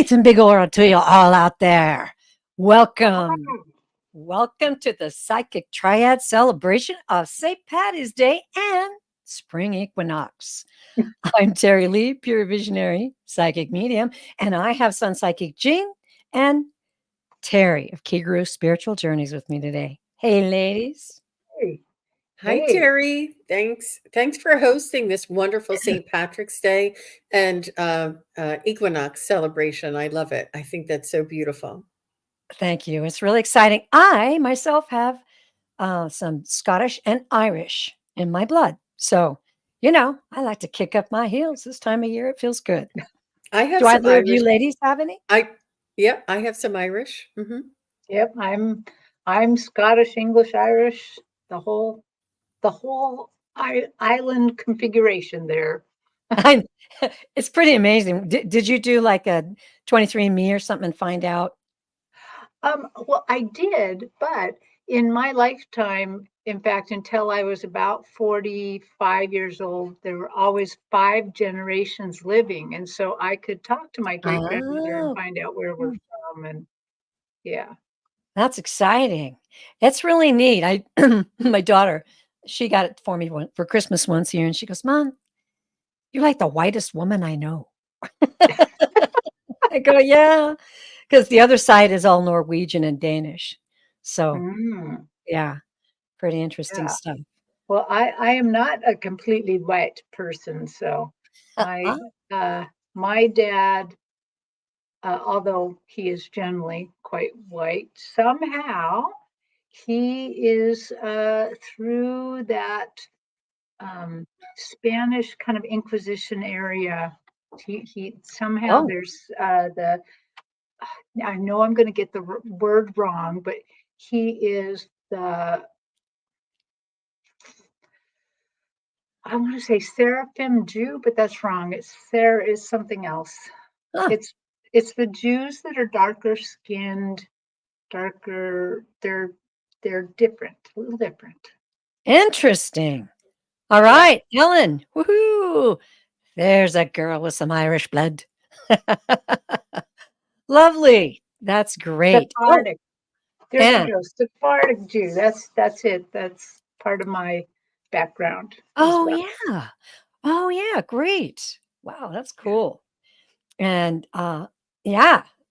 Light and big aura to you all out there. Welcome. Welcome to the Psychic Triad celebration of St. Patty's Day and Spring Equinox. I'm Terri Lee, pure visionary psychic medium, and I have SunPsychic Jean and Terri of Kigaru Spiritual Journeys with me today. Hey, ladies. Hey. Hi, Terri. Thanks for hosting this wonderful St. Patrick's Day and Equinox celebration. I love it. I think that's so beautiful. Thank you. It's really exciting. I myself have some Scottish and Irish in my blood. So, I like to kick up my heels this time of year. It feels good. I have Do some either of Irish. you ladies have any? I have some Irish. Mm-hmm. Yep, I'm Scottish, English, Irish, the whole island configuration there. It's pretty amazing. Did you do like a 23andMe or something and find out? Well, I did, but in my lifetime, in fact, until I was about 45 years old, there were always 5 generations living. And so I could talk to my great grandmother and find out where we're from. And yeah. That's exciting. It's really neat. My daughter, she got it for me for Christmas once here, and she goes, "Mom, you're like the whitest woman I know." I go, "Yeah," because the other side is all Norwegian and Danish. So, yeah, pretty interesting stuff. Well, I am not a completely white person, so my dad, although he is generally quite white, somehow he is through that Spanish kind of Inquisition area. He somehow there's I know I'm going to get the word wrong, but he is I want to say Seraphim Jew, but that's wrong. There is something else. It's the Jews that are darker skinned, darker. They're different, a little different. Interesting. All right, Ellen. Woohoo! There's a girl with some Irish blood. Lovely. That's great. Sephardic. There's a Sephardic Jew. That's it. That's part of my background. Yeah. Oh yeah. Great. Wow, that's cool. And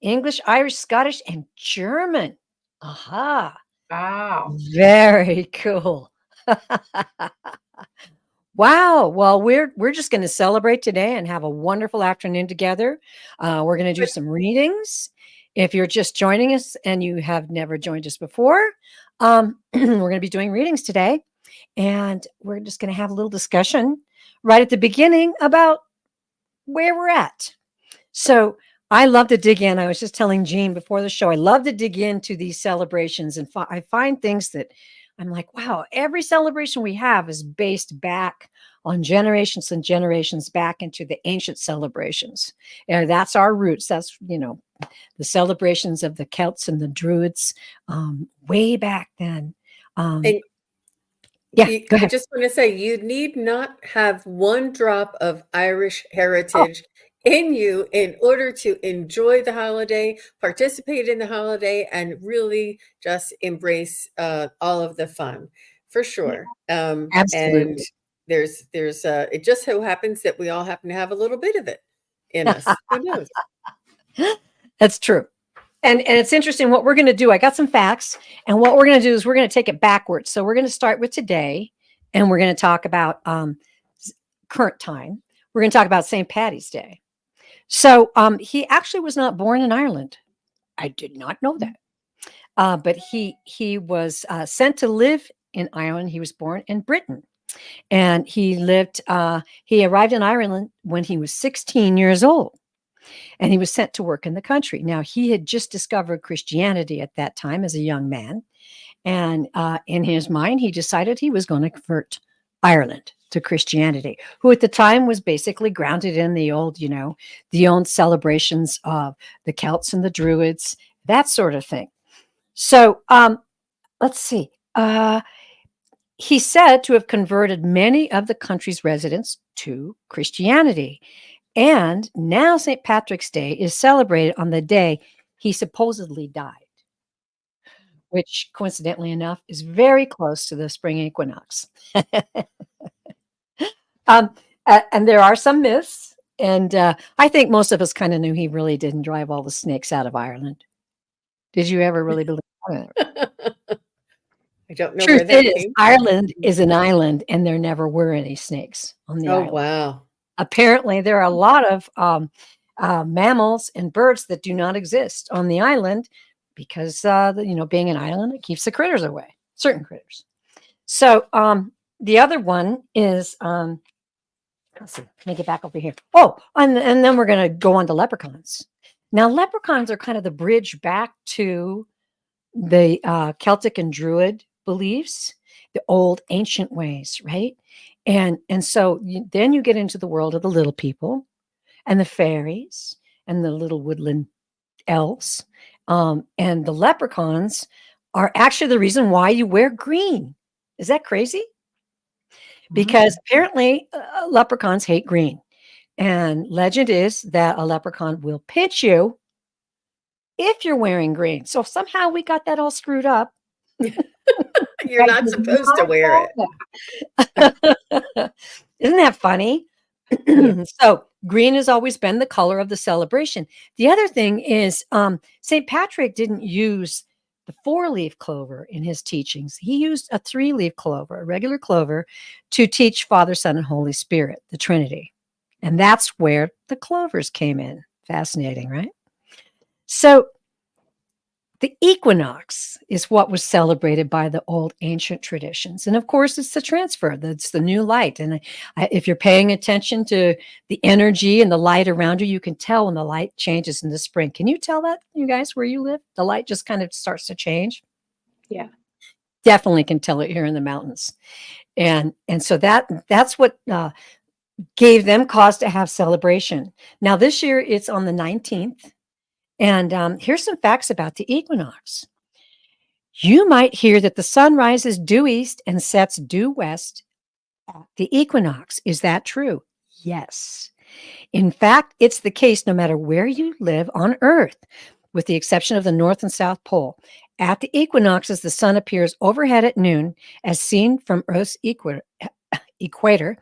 English, Irish, Scottish, and German. Aha. Wow. Very cool. Wow. Well, we're just going to celebrate today and have a wonderful afternoon together. We're going to do some readings. If you're just joining us and you have never joined us before, we're going to be doing readings today. And we're just going to have a little discussion right at the beginning about where we're at. So I love to dig in. I was just telling Jean before the show, I love to dig into these celebrations. And I find things that I'm like, wow, every celebration we have is based back on generations and generations back into the ancient celebrations. And that's our roots. That's, the celebrations of the Celts and the Druids way back then. Go ahead. I just want to say, you need not have one drop of Irish heritage in you in order to enjoy the holiday, participate in the holiday, and really just embrace all of the fun, for sure. Absolutely. And there's it just so happens that we all happen to have a little bit of it in us. Who knows? That's true. And it's interesting what we're going to do. I got some facts, and what we're going to do is we're going to take it backwards. So we're going to start with today, and we're going to talk about current time. We're going to talk about St. Patty's Day. So he actually was not born in Ireland. I did not know that. But he was sent to live in Ireland. He was born in Britain, and he arrived in Ireland when he was 16 years old. And he was sent to work in the country. Now, he had just discovered Christianity at that time as a young man. And in his mind, he decided he was going to convert Ireland to Christianity, who at the time was basically grounded in the old, the old celebrations of the Celts and the Druids, that sort of thing. So let's see. He's said to have converted many of the country's residents to Christianity. And now St. Patrick's Day is celebrated on the day he supposedly died, which coincidentally enough is very close to the spring equinox. um, and there are some myths, and I think most of us kind of knew he really didn't drive all the snakes out of Ireland. Did you ever really believe that? I don't know Truth where that is, came Ireland is an island, and there never were any snakes on the from. Oh, island. wow. Apparently, there are a lot of mammals and birds that do not exist on the island because, being an island, it keeps the critters away, certain critters. So the other one is, let's see, let me get back over here. Oh, and then we're going to go on to leprechauns. Now, leprechauns are kind of the bridge back to the Celtic and Druid beliefs, the old ancient ways, right? And so then you get into the world of the little people and the fairies and the little woodland elves. And the leprechauns are actually the reason why you wear green. Is that crazy? Because apparently leprechauns hate green. And legend is that a leprechaun will pinch you if you're wearing green. So somehow we got that all screwed up. You're not supposed to wear it. Isn't that funny? So green has always been the color of the celebration. The other thing is St. Patrick didn't use the 4-leaf clover in his teachings. He used a 3-leaf clover, a regular clover, to teach Father, Son, and Holy Spirit, the Trinity. And that's where the clovers came in. Fascinating, right? So the equinox is what was celebrated by the old ancient traditions. And of course, it's the transfer, that's the new light. And if you're paying attention to the energy and the light around you, you can tell when the light changes in the spring. Can you tell that, you guys, where you live? The light just kind of starts to change. Yeah. Definitely can tell it here in the mountains. And so that's what gave them cause to have celebration. Now, this year, it's on the 19th. And here's some facts about the equinox. You might hear that the sun rises due east and sets due west at the equinox. Is that true? Yes. In fact, it's the case no matter where you live on Earth, with the exception of the North and South Pole. At the equinoxes, the sun appears overhead at noon, as seen from Earth's equator,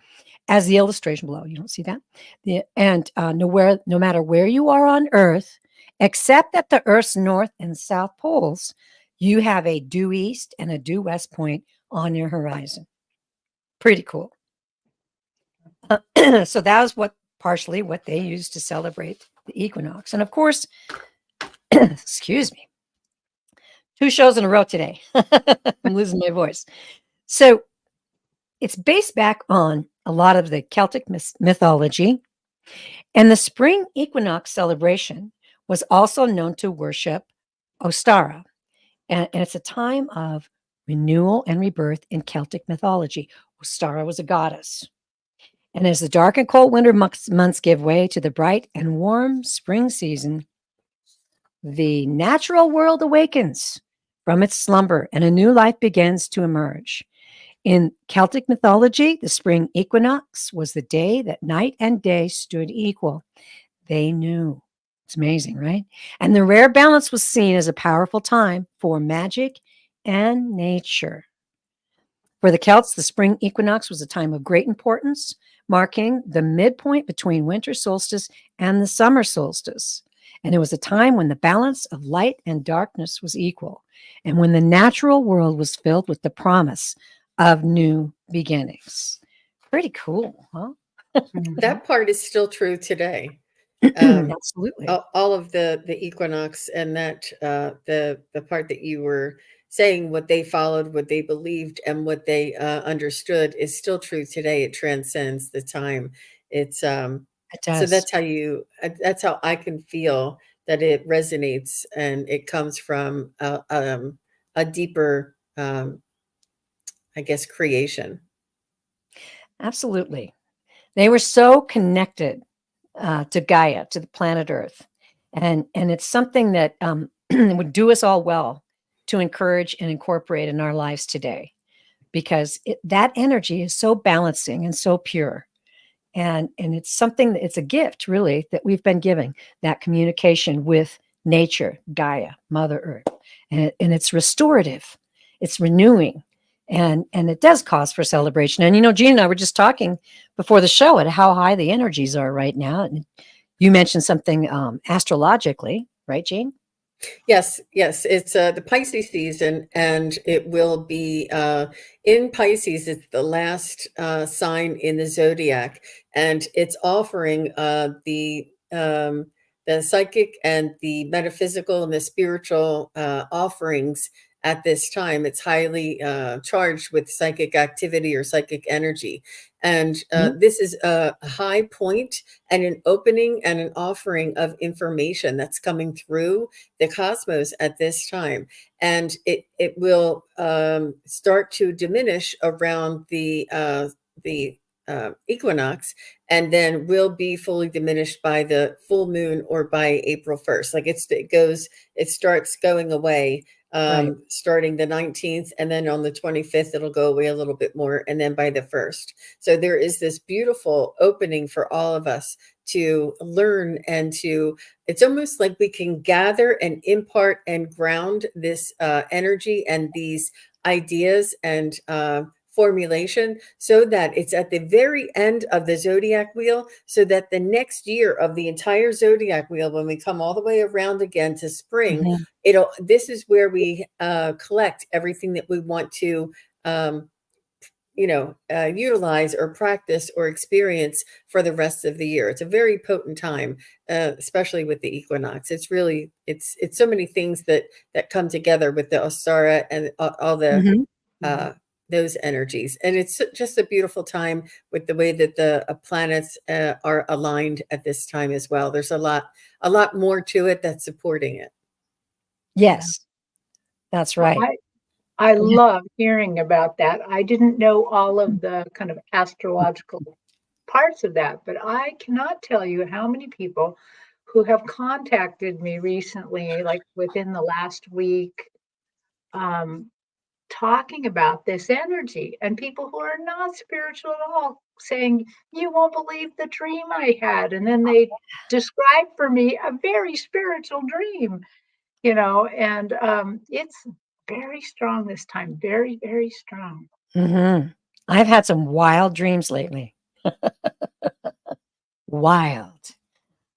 as the illustration below. You don't see that? No matter where you are on Earth, except at the Earth's north and south poles, you have a due east and a due west point on your horizon. Pretty cool. So that was partially what they used to celebrate the equinox. And of course, excuse me, 2 shows in a row today. I'm losing my voice. So it's based back on a lot of the Celtic mythology. And the spring equinox celebration was also known to worship Ostara. And it's a time of renewal and rebirth in Celtic mythology. Ostara was a goddess. And as the dark and cold winter months give way to the bright and warm spring season, the natural world awakens from its slumber and a new life begins to emerge. In Celtic mythology, the spring equinox was the day that night and day stood equal. They knew. It's amazing, right? And the rare balance was seen as a powerful time for magic and nature. For the Celts, the spring equinox was a time of great importance, marking the midpoint between winter solstice and the summer solstice. And it was a time when the balance of light and darkness was equal, and when the natural world was filled with the promise of new beginnings. Pretty cool, huh? That part is still true today. Absolutely. All of the equinox and that the part that you were saying, what they followed, what they believed, and what they understood is still true today. It transcends the time. It's It does. so that's how I can feel that it resonates, and it comes from a deeper, I guess, creation. Absolutely. They were so connected to Gaia, to the planet Earth. And it's something that would do us all well to encourage and incorporate in our lives today, because that energy is so balancing and so pure. And it's something, it's a gift really that we've been giving, that communication with nature, Gaia, Mother Earth. And it's restorative, it's renewing, and it does cause for celebration. And Gene and I were just talking before the show at how high the energies are right now. And you mentioned something astrologically, right, Gene? Yes, it's the Pisces season, and it will be in Pisces. It's the last sign in the zodiac, and it's offering the psychic and the metaphysical and the spiritual offerings at this time. It's highly charged with psychic activity or psychic energy, and this is a high point and an opening and an offering of information that's coming through the cosmos at this time, and it will start to diminish around the equinox, and then will be fully diminished by the full moon or by April 1st. Like it starts going away Right. starting the 19th, and then on the 25th it'll go away a little bit more, and then by the 1st. So there is this beautiful opening for all of us to learn, and it's almost like we can gather and impart and ground this energy and these ideas and formulation, so that it's at the very end of the zodiac wheel, so that the next year of the entire zodiac wheel, when we come all the way around again to spring, this is where we collect everything that we want to utilize or practice or experience for the rest of the year. It's a very potent time, especially with the equinox. It's really, it's so many things that come together with the Ostara and all the those energies. And it's just a beautiful time with the way that the planets are aligned at this time as well. There's a lot more to it that's supporting it. Yes, that's right. I love hearing about that. I didn't know all of the kind of astrological parts of that, but I cannot tell you how many people who have contacted me recently, like within the last week, talking about this energy, and people who are not spiritual at all saying, "You won't believe the dream I had." And then they describe for me a very spiritual dream, and it's very strong this time. Very, very strong. I've had some wild dreams lately. Wild.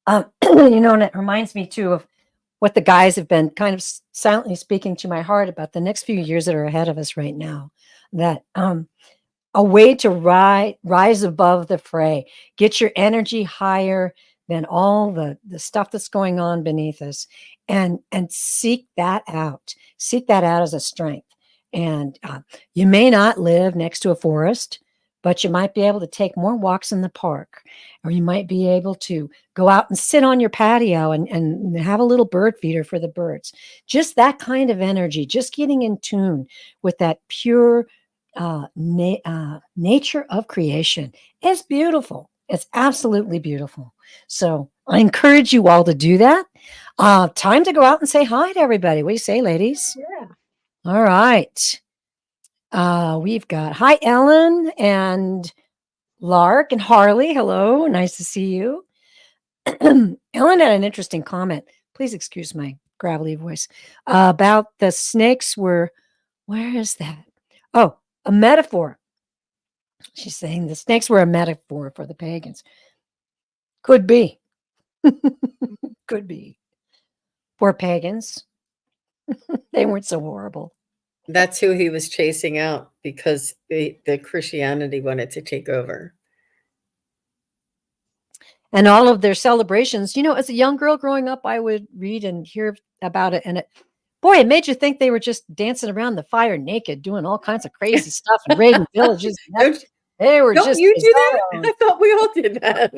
And it reminds me too of what the guys have been kind of silently speaking to my heart about the next few years that are ahead of us right now. That a way to rise above the fray, get your energy higher than all the stuff that's going on beneath us, and seek that out. Seek that out as a strength. And you may not live next to a forest, but you might be able to take more walks in the park, or you might be able to go out and sit on your patio and have a little bird feeder for the birds. Just that kind of energy, just getting in tune with that pure nature of creation is beautiful. It's absolutely beautiful. So I encourage you all to do that. Time to go out and say hi to everybody. What do you say, ladies? Yeah. All right. We've got hi, Ellen and Lark and Harley. Hello. Nice to see you. Ellen had an interesting comment. Please excuse my gravelly voice about the snakes were, where is that? Oh, a metaphor. She's saying the snakes were a metaphor for the pagans. Could be. Could be. Poor pagans. They weren't so horrible. That's who he was chasing out, because the Christianity wanted to take over. And all of their celebrations, as a young girl growing up, I would read and hear about it. And it made you think they were just dancing around the fire naked, doing all kinds of crazy stuff and raiding villages. They were Don't just you do that? I thought we all did that.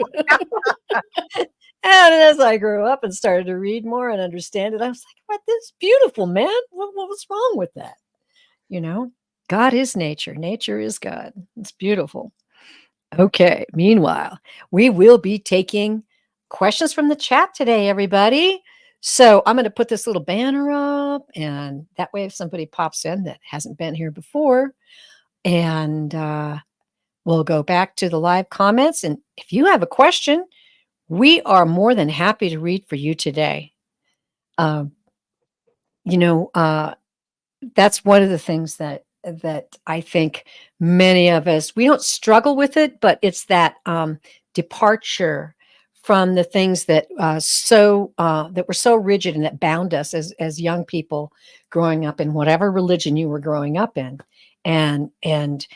And as I grew up and started to read more and understand it, I was like, "What? This is beautiful, man. What was wrong with that?" God is nature. Nature is God. It's beautiful. Okay. Meanwhile, we will be taking questions from the chat today, everybody. So I'm going to put this little banner up, and that way, if somebody pops in that hasn't been here before, and we'll go back to the live comments. And if you have a question, we are more than happy to read for you today. Um, you know, that's one of the things that I think many of us, we don't struggle with it, but it's that departure from the things that that were so rigid and that bound us as young people growing up in whatever religion you were growing up in, and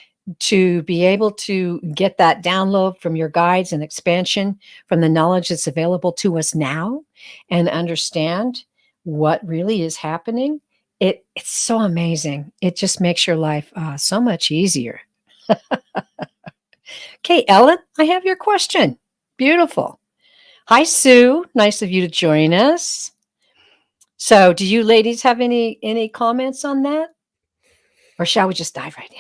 to be able to get that download from your guides and expansion from the knowledge that's available to us now, and understand what really is happening. It's so amazing. It just makes your life so much easier. Okay, Ellen, I have your question. Beautiful. Hi, Sue. Nice of you to join us. So, do you ladies have any comments on that, or shall we just dive right in?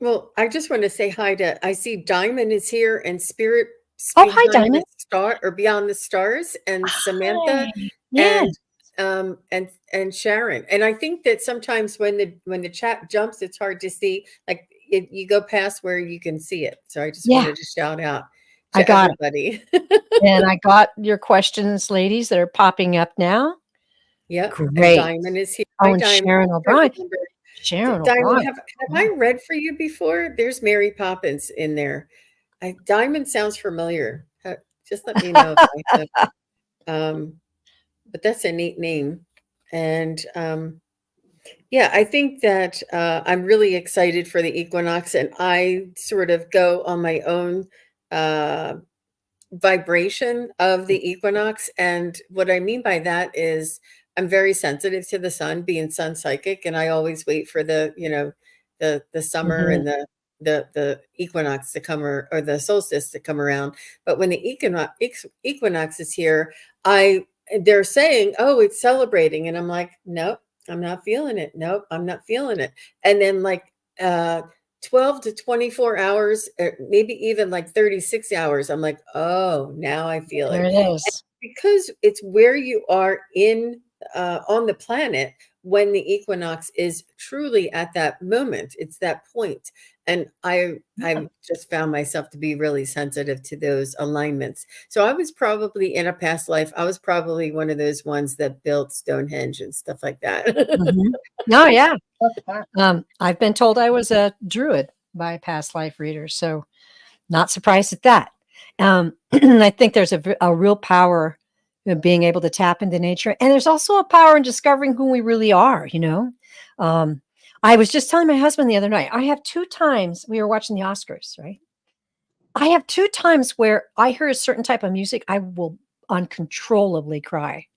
Well, I just want to say hi to, I see Diamond is here and Spirit Oh, hi, behind the Diamond. star or beyond the stars, and Samantha Hi. Yes. and Sharon. And I think that sometimes when the chat jumps, it's hard to see. Like you go past where you can see it. So I just Yeah, wanted to shout out I to got it. everybody. And I got your questions, ladies, that are popping up now. Yep. And Great. Diamond is here. Oh, Hi, and Diamond. Sharon I O'Brien. remember. Sharon Diamond, O'Brien. have I read for you before? There's Mary Poppins in there. Diamond sounds familiar. Just let me know if I have. But that's a neat name. And yeah, I think that I'm really excited for the equinox, and I sort of go on my own vibration of the equinox. And what I mean by that is I'm very sensitive to the sun, being SunPsychic, and I always wait for the summer Mhm. and the equinox to come, or the solstice to come around. But when the equinox is here, they're saying, oh, it's celebrating, and I'm like, nope, I'm not feeling it. Nope, I'm not feeling it. And then like 12 to 24 hours, maybe even like 36 hours, I'm like, oh, now I feel There it. it is. Because it's where you are in on the planet when the equinox is truly at that moment. It's that point. And I just found myself to be really sensitive to those alignments. So I was probably in a past life, I was probably one of those ones that built Stonehenge and stuff like that. Mhm. Oh, yeah. I've been told I was a druid by a past life reader, so not surprised at that. I think there's a real power in being able to tap into nature, and there's also a power in discovering who we really are. Um, I was just telling my husband the other night. I have 2 times we were watching the Oscars, right? I have 2 times where I hear a certain type of music, I will uncontrollably cry.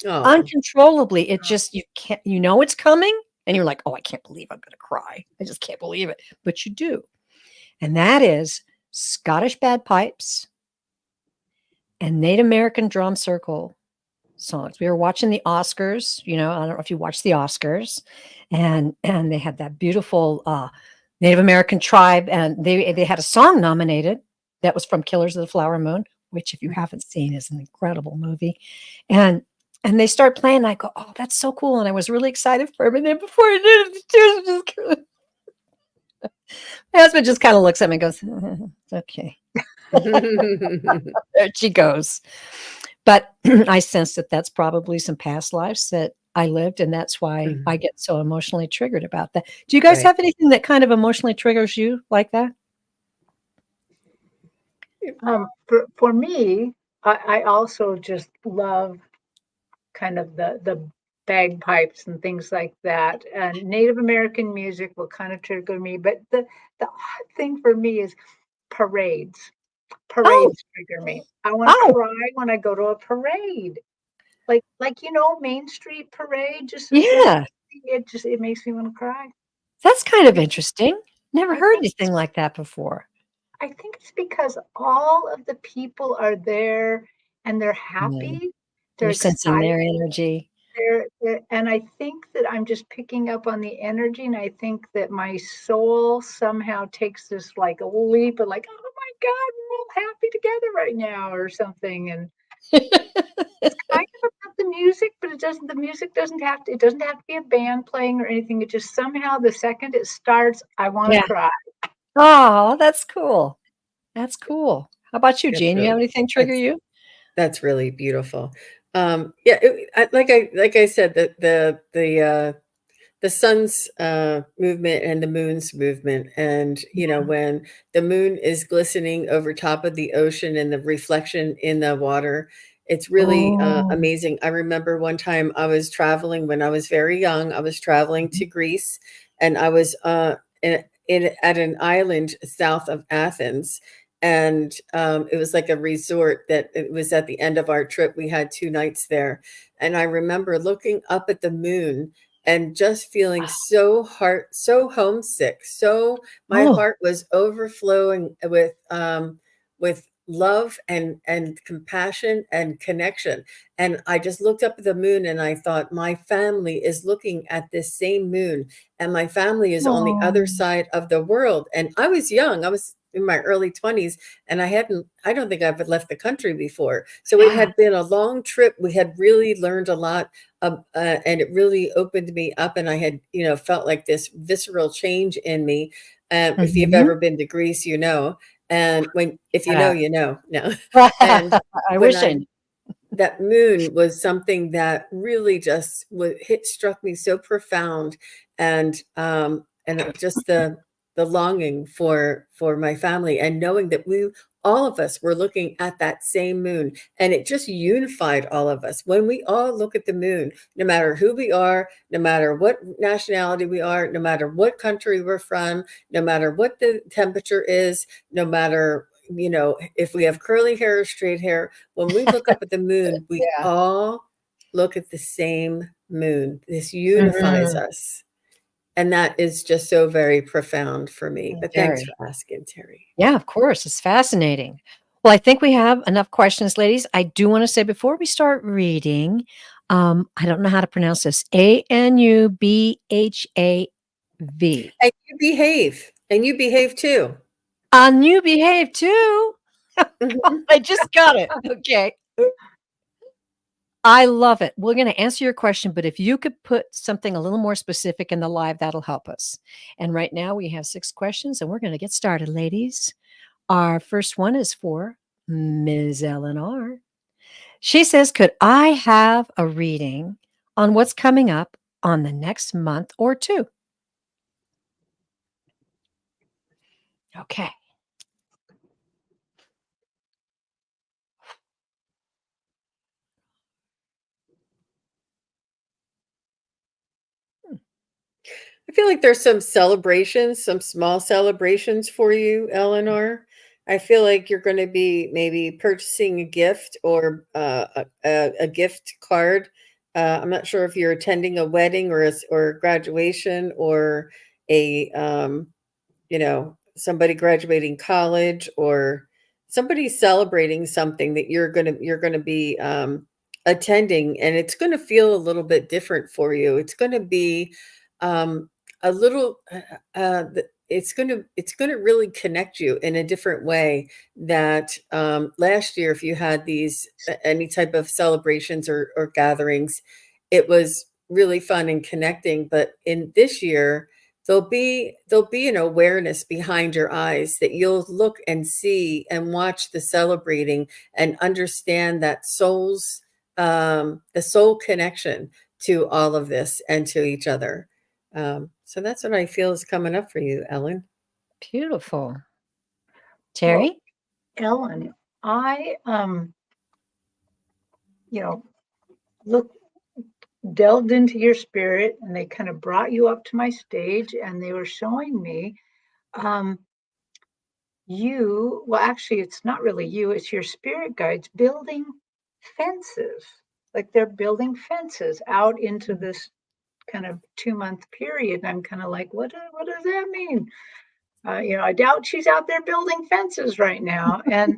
Oh, Uncontrollably, it just you can't, it's coming, and you're like, "Oh, I can't believe I'm gonna cry. I just can't believe it." But you do. And that is Scottish bagpipes and Native American drum circle songs. We were watching the Oscars, I don't know if you watched the Oscars, and they had that beautiful Native American tribe, and they had a song nominated that was from Killers of the Flower Moon, which if you haven't seen is an incredible movie. And they start playing, and I go, "Oh, that's so cool." And I was really excited for him. And then before I did it, the tears just my husband just kind of looks at me and goes, "It's okay." There she goes. But I sense that that's probably some past lives that I lived, and that's why I get so emotionally triggered about that. Do you guys right. have anything that kind of emotionally triggers you like that? For me, I also just love kind of the bagpipes and things like that. And Native American music will kind of trigger me. But the odd thing for me is parades. Oh, Parades trigger me. I want to oh, cry when I go to a parade. Like Main Street Parade, just yeah. it makes me want to cry. That's kind of I interesting. Never I heard think anything like that before. I think it's because all of the people are there and they're Yeah. happy, they're You're sensing excited. their energy. And I think that I'm just picking up on the energy, and I think that my soul somehow takes this like a leap of like, oh my God, we're all happy together right now or something. And it's kind of about the music, but the music doesn't have to be a band playing or anything. It just somehow the second it starts, I want to Yeah. cry. Oh, that's cool. That's cool. How about you, That's Jean? You have really anything trigger that's you? that's really beautiful. Yeah, like I said, the sun's movement and the moon's movement, and when the moon is glistening over top of the ocean and the reflection in the water, it's really Oh. amazing. I remember one time I was traveling when I was very young. I was traveling to Greece, and I was at an island south of Athens, and it was like a resort that it was at the end of our trip. We had 2 nights there, and I remember looking up at the moon and just feeling so homesick. So my Oh. heart was overflowing with love and compassion and connection. And I just looked up at the moon and I thought, my family is looking at this same moon, and my family is on the other Oh. side of the world. And I was young. I was in my early 20s, and I don't think I've left the country before. So it Yeah. had been a long trip. We had really learned a lot, and it really opened me up, and I had felt like this visceral change in me. If you've Mhm. ever been to Greece, and when if you know, Uh, you know. No. And I when wish I I knew. that moon was something that really just struck me so profound, and just the longing for my family, and knowing that we all of us were looking at that same moon, and it just unified all of us. When we all look at the moon, no matter who we are, no matter what nationality we are, no matter what country we're from, no matter what the temperature is, no matter if we have curly hair or straight hair, when we look up at the moon, we Yeah. all look at the same moon. This unifies Mhm. us. And that is just so very profound for me. But thanks Very. for asking, Terry. Yeah, of course. It's fascinating. Well, I think we have enough questions, ladies. I do want to say before we start reading, I don't know how to pronounce this. Anubhav. And you behave. And you behave too. You behave too. Mhm. I just got it. Okay. I love it. We're going to answer your question, but if you could put something a little more specific in the live, that'll help us. And right now we have 6 questions and we're going to get started, ladies. Our first one is for Ms. Eleanor. She says, could I have a reading on what's coming up on the next month or 2? Okay. I feel like there's some celebrations, some small celebrations for you, Eleanor. I feel like you're going to be maybe purchasing a gift, or a gift card. I'm not sure if you're attending a wedding or a graduation, or a somebody graduating college, or somebody celebrating something that you're gonna be attending, and it's gonna feel a little bit different for you. It's gonna be um, a little it's gonna really connect you in a different way, that last year, if you had these any type of celebrations or gatherings, it was really fun and connecting. But in this year, there'll be an awareness behind your eyes, that you'll look and see and watch the celebrating, and understand that the soul connection to all of this and to each other. So that's what I feel is coming up for you, Ellen. Beautiful. Well, Terry? Ellen, I you know, look delved into your spirit, and they kind of brought you up to my stage, and they were showing me um well, actually it's not really you, it's your spirit guides building fences. Like they're building fences out into this kind of 2-month period. And I'm kind of like, what does that mean? I doubt she's out there building fences right now. And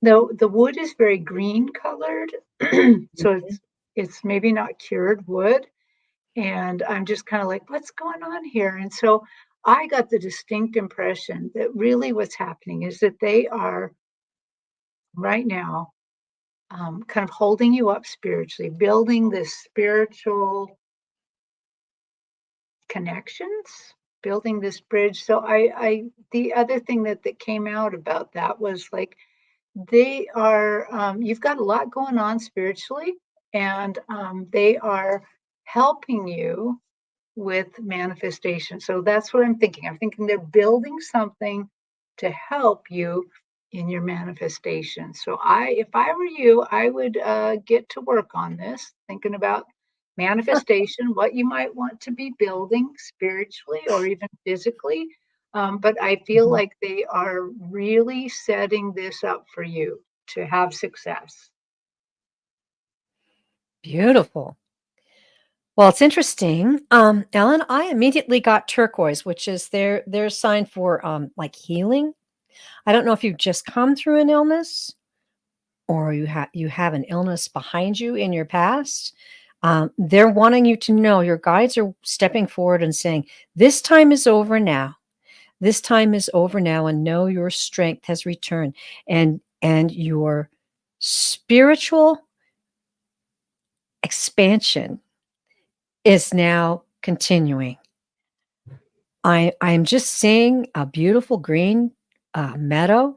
the wood is very green colored, so it's maybe not cured wood. And I'm just kind of like, what's going on here? And so I got the distinct impression that really what's happening is that they are right now kind of holding you up spiritually, building this spiritual connections. building this bridge. So the other thing that came out about that was like, they are, you've got a lot going on spiritually, and they are helping you with manifestation. So that's what I'm thinking. I'm thinking they're building something to help you in your manifestation. So if I were you, I would get to work on this, thinking about manifestation, what you might want to be building spiritually or even physically. But I feel like they are really setting this up for you to have success. Beautiful. Well, it's interesting. Ellen, I immediately got turquoise, which is their sign for like healing. I don't know if you've just come through an illness or you have an illness behind you in your past. They're wanting you to know, your guides are stepping forward and saying, this time is over now. This time is over now, and know your strength has returned, and your spiritual expansion is now continuing. I'm just seeing a beautiful green meadow.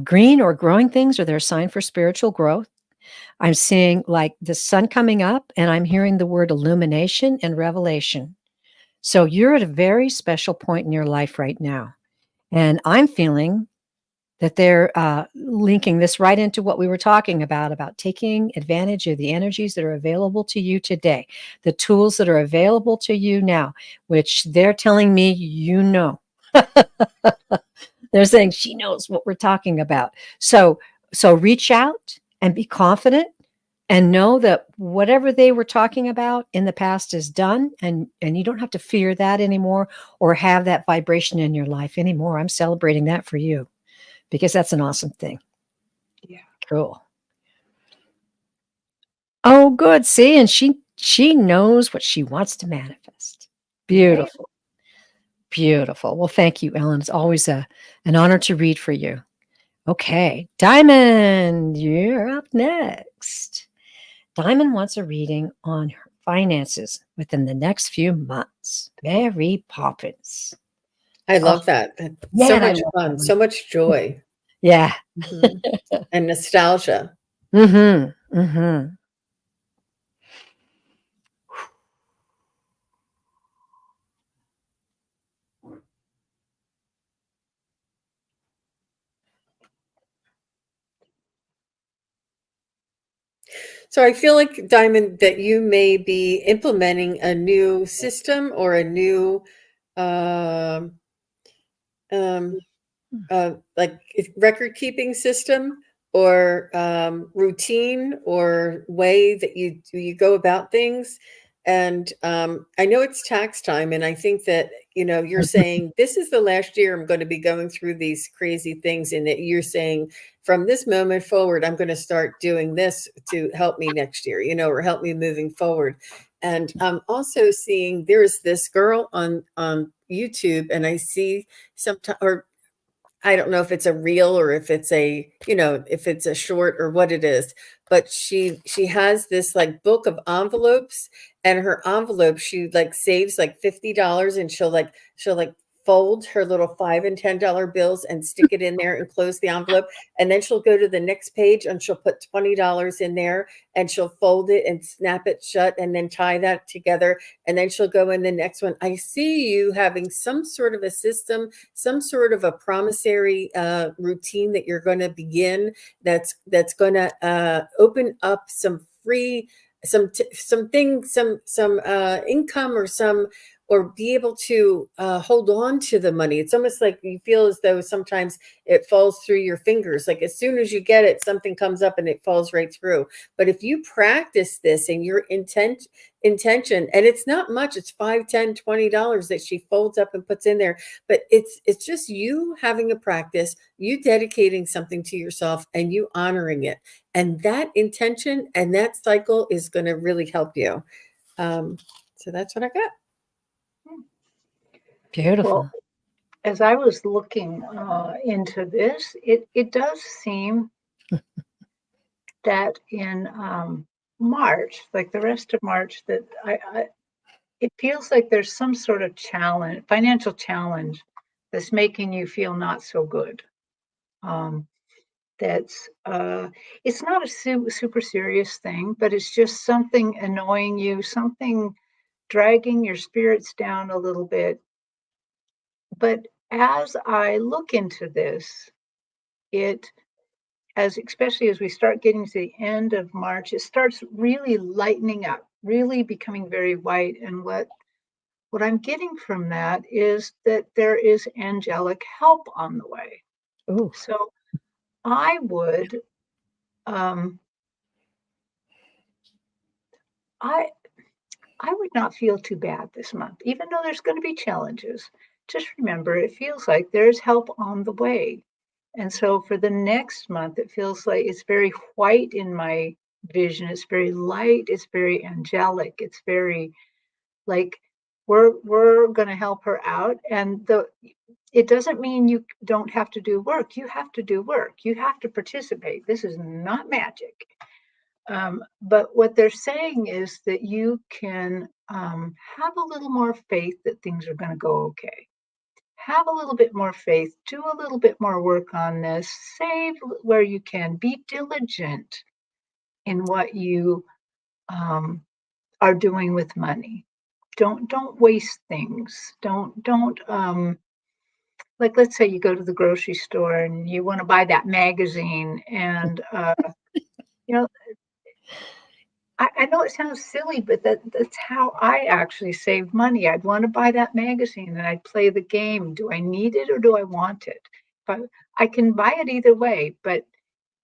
Green or growing things are their sign for spiritual growth. I'm seeing like the sun coming up, and I'm hearing the word illumination and revelation. So you're at a very special point in your life right now. And I'm feeling that they're linking this right into what we were talking about taking advantage of the energies that are available to you today, the tools that are available to you now, which they're telling me, they're saying she knows what we're talking about. So reach out and be confident and know that whatever they were talking about in the past is done, and you don't have to fear that anymore or have that vibration in your life anymore. I'm celebrating that for you, because that's an awesome thing. Yeah. Cool. Oh, good. See, and she knows what she wants to manifest. Beautiful. Beautiful. Well, thank you, Ellen. It's always an honor to read for you. Okay. Diamond, you're up next. Diamond wants a reading on her finances within the next few months. Mary Poppins. I love that. So man, I much love fun, that so one. much joy Yeah. and nostalgia. Mm-hmm. Mm-hmm. So I feel like, Diamond, that you may be implementing a new system or a new um, um, like record keeping system or routine or way that you go about things. And I know it's tax time, and I think that you're saying this is the last year I'm going to be going through these crazy things, and that you're saying from this moment forward I'm going to start doing this to help me next year, or help me moving forward. And I'm also seeing there's this girl on YouTube, and I see sometimes, or I don't know if it's a reel or if it's if it's a short or what it is, but she has this like book of envelopes, and her envelope, she like saves like $50, and she'll like fold her little $5 and $10 bills and stick it in there and close the envelope. And then she'll go to the next page and she'll put $20 in there, and she'll fold it and snap it shut and then tie that together. And then she'll go in the next one. I see you having some sort of a system, some sort of a promissory routine that you're going to begin, that's going to open up some free some income, or be able to hold on to the money. It's almost like you feel as though sometimes it falls through your fingers. Like as soon as you get it, something comes up and it falls right through. But if you practice this and your intention, and it's not much, it's $5, $10, $20 that she folds up and puts in there, but it's just you having a practice, you dedicating something to yourself, and you honoring it. And that intention and that cycle is going to really help you. So that's what I got. Beautiful. Well, as I was looking into this, it does seem that in March, like the rest of March, that it feels like there's some sort of challenge, financial challenge, that's making you feel not so good. Um, that's it's not a super serious thing, but it's just something annoying you, something dragging your spirits down a little bit. But as I look into this, it as especially as we start getting to the end of March, it starts really lightening up, really becoming very white. And what I'm getting from that is that there is angelic help on the way. Ooh. So I would um, I I would not feel too bad this month, even though there's going to be challenges. Just remember, it feels like there's help on the way. And so for the next month, it feels like it's very white in my vision. It's very light. It's very angelic. It's very like we're going to help her out. And it doesn't mean you don't have to do work. You have to do work. You have to participate. This is not magic. But what they're saying is that you can have a little more faith that things are going to go okay. Have a little bit more faith, do a little bit more work on this, save where you can, be diligent in what you are doing with money. Don't waste things. Don't like let's say you go to the grocery store and you want to buy that magazine and you know I know it sounds silly, but that's how I actually save money. I'd want to buy that magazine and I'd play the game. Do I need it or do I want it? But I can buy it either way. But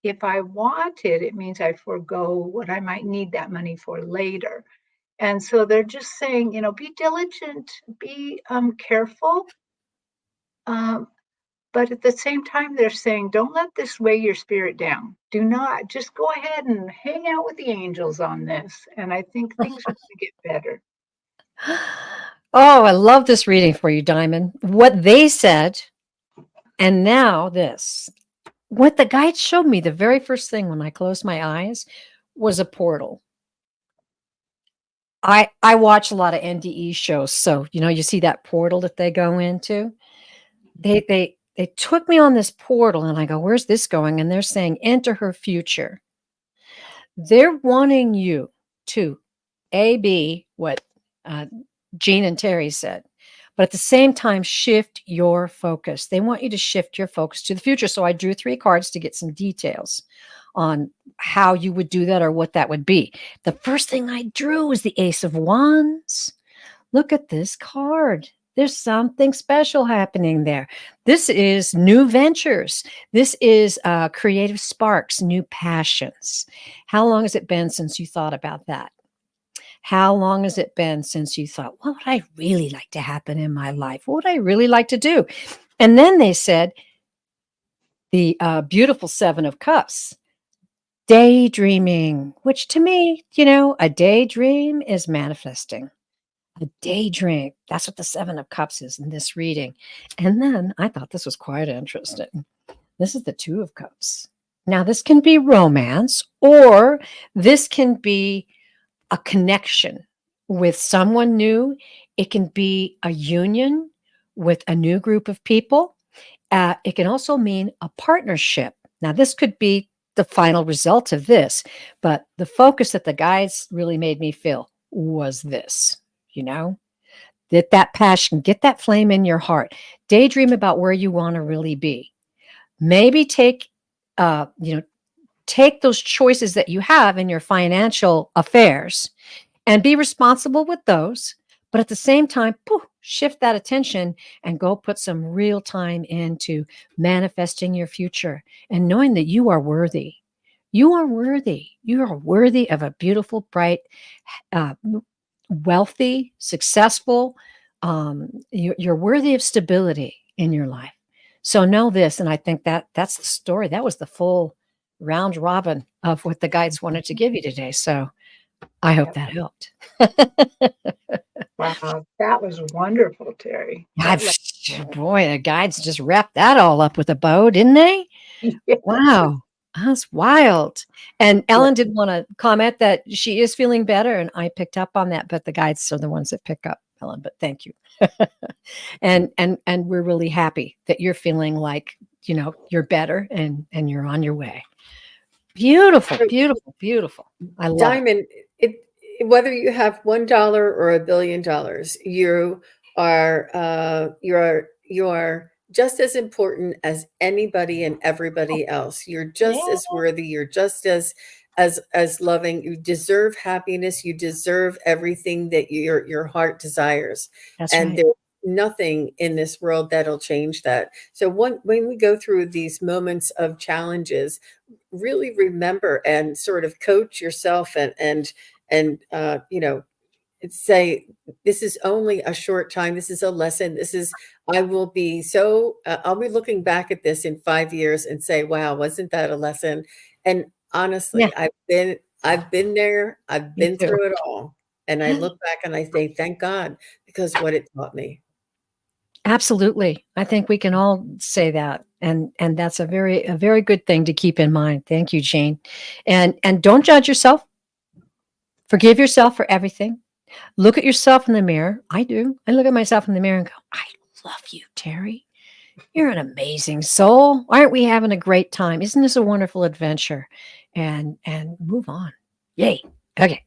if I want it, it means I forego what I might need that money for later. And so they're just saying, be diligent, be careful. Um, but at the same time, they're saying, don't let this weigh your spirit down. Do not just go ahead and hang out with the angels on this. And I think things are going to get better. Oh, I love this reading for you, Diamond. What they said, and now this. What the guide showed me, the very first thing when I closed my eyes was a portal. I watch a lot of NDE shows, so you see that portal that they go into. They took me on this portal, and I go, "Where's this going?" And they're saying, "Enter her future." They're wanting you to be what uh, Jean and Terri said, but at the same time, shift your focus. They want you to shift your focus to the future. So I drew 3 cards to get some details on how you would do that or what that would be. The first thing I drew was the Ace of Wands. Look at this card. There's something special happening there. This is new ventures. This is creative sparks, new passions. How long has it been since you thought about that? How long has it been since you thought, what would I really like to happen in my life? What would I really like to do? And then they said, the beautiful 7 of Cups, daydreaming, which to me, a daydream is manifesting. A daydream. That's what the 7 of Cups is in this reading. And then I thought this was quite interesting. This is the 2 of Cups. Now, this can be romance, or this can be a connection with someone new. It can be a union with a new group of people. It can also mean a partnership. Now, this could be the final result of this, but the focus that the guides really made me feel was this, that passion, get that flame in your heart. Daydream about where you want to really be. Maybe take those choices that you have in your financial affairs and be responsible with those. But at the same time, shift that attention and go put some real time into manifesting your future and knowing that you are worthy. You are worthy. You are worthy of a beautiful, bright, wealthy, successful. You're worthy of stability in your life. So know this, and I think that's the story. That was the full round robin of what the guides wanted to give you today. So I hope that helped. Wow, that was wonderful, Terri. Boy, the guides just wrapped that all up with a bow, didn't they? Yes. Wow. That's wild. And Ellen did want to comment that she is feeling better, and I picked up on that, but the guides are the ones that pick up, Ellen, but thank you. And we're really happy that you're feeling like, you're better and you're on your way. Beautiful, So, beautiful, beautiful. I love it. Diamond, whether you have $1 or $1 billion, you are just as important as anybody and everybody else. You're just Yeah. as worthy. You're just as loving. You deserve happiness. You deserve everything that your heart desires. That's And right. there's nothing in this world that'll change that. So when we go through these moments of challenges, really remember and sort of coach yourself and say, this is only a short time. This is a lesson. I'll be looking back at this in 5 years and say, wow, wasn't that a lesson? And honestly, Yeah, I've been there. I've me been too. through it all. And I look back and I say, thank God, because what it taught me. Absolutely. I think we can all say that. And that's a very good thing to keep in mind. Thank you, Jane. And don't judge yourself. Forgive yourself for everything. Look at yourself in the mirror. I do. I look at myself in the mirror and go, I love you, Terri. You're an amazing soul. Aren't we having a great time? Isn't this a wonderful adventure? And move on. Yay. Okay.